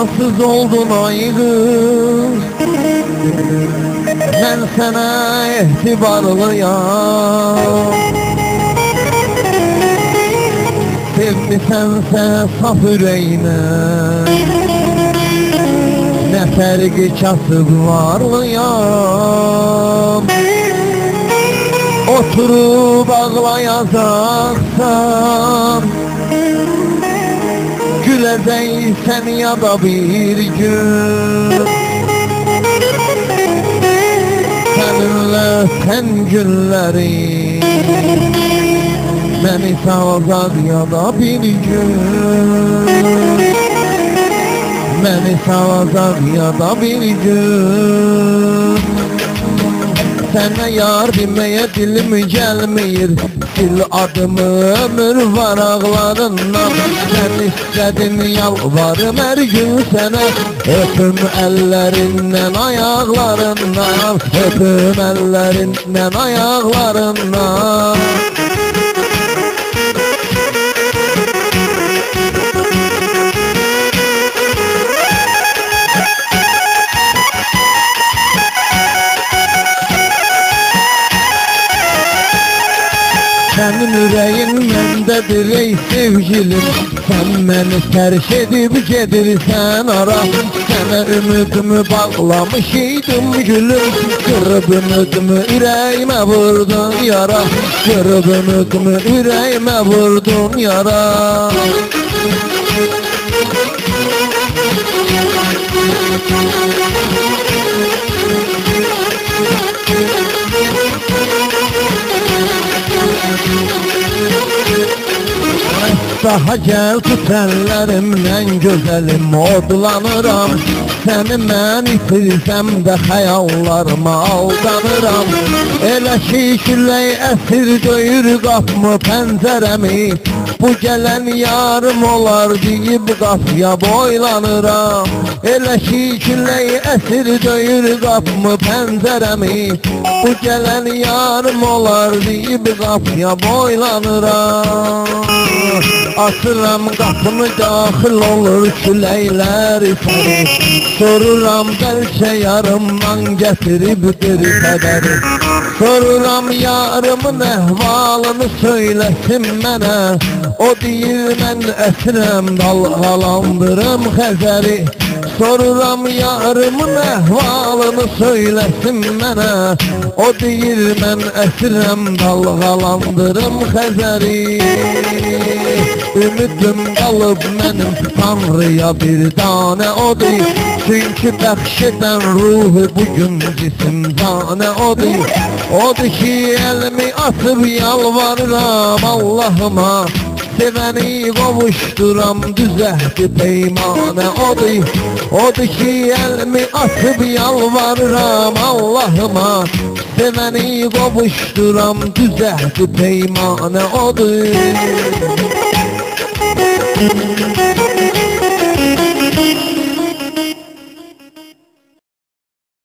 vefasız oldun ay kız. Ben sana etibarlıyam. Sevmisense saf yüreğine ne fergi kasıb varlıyam. Oturup ağlayacaksan güleceksen ya da bir gün. Seninle sen günleri beni savacak ya da bir gün. Beni savacak ya da bir gün. Sənə yar demeye dilim gelmeyir. Sil adımı ömür var ağlarından. Sen istedin yalvarım her gün sana. Öpüm ellerinden ayaklarından. Öpüm ellerinden ayaklarından. Senin yüreğin mendedir ey sevgilim. Sen beni terk edip gedirsen ara. Sana ümidimi bağlamış idim gülüm. Kırıp ümidimi yüreğime vurdun yara. Kırıp ümidimi yüreğime vurdun yara. Daha gel tut ellerimden güzelim odlanıram. Seni mən itirsem de hayallarıma aldanıram. Elə ki külək əsir döyür qapımı pəncərəmi. Bu gelen yarım olar deyib qapıya boylanıram. Elə ki külək əsir döyür qapımı pəncərəmi. Bu gelen yarım olar deyib qapıya boylanıram. Asıram qapını daxil olur küləklər səni. Soruram belki yarımdan getiribdir xəbəri. Soruram yarımın əhvalını söylesin mənə. O deyir mən əsirəm dalğalandırım Xəzəri. Soruram yarımın əhvalını söylesin mənə. O deyir mən əsirəm dalğalandırım Xəzəri. Ümidim qalıb mənim Tanrıya bir tane odur. Çünkü bəxş edən ruhu bugün cisimzane odur. Odur ki elimi atıp yalvarıram Allah'ıma. Seveni qovuşduram düzəhdi peymane odur. Odur ki elimi atıp yalvarıram Allah'ıma. Seveni qovuşduram düzəhdi peymane odur.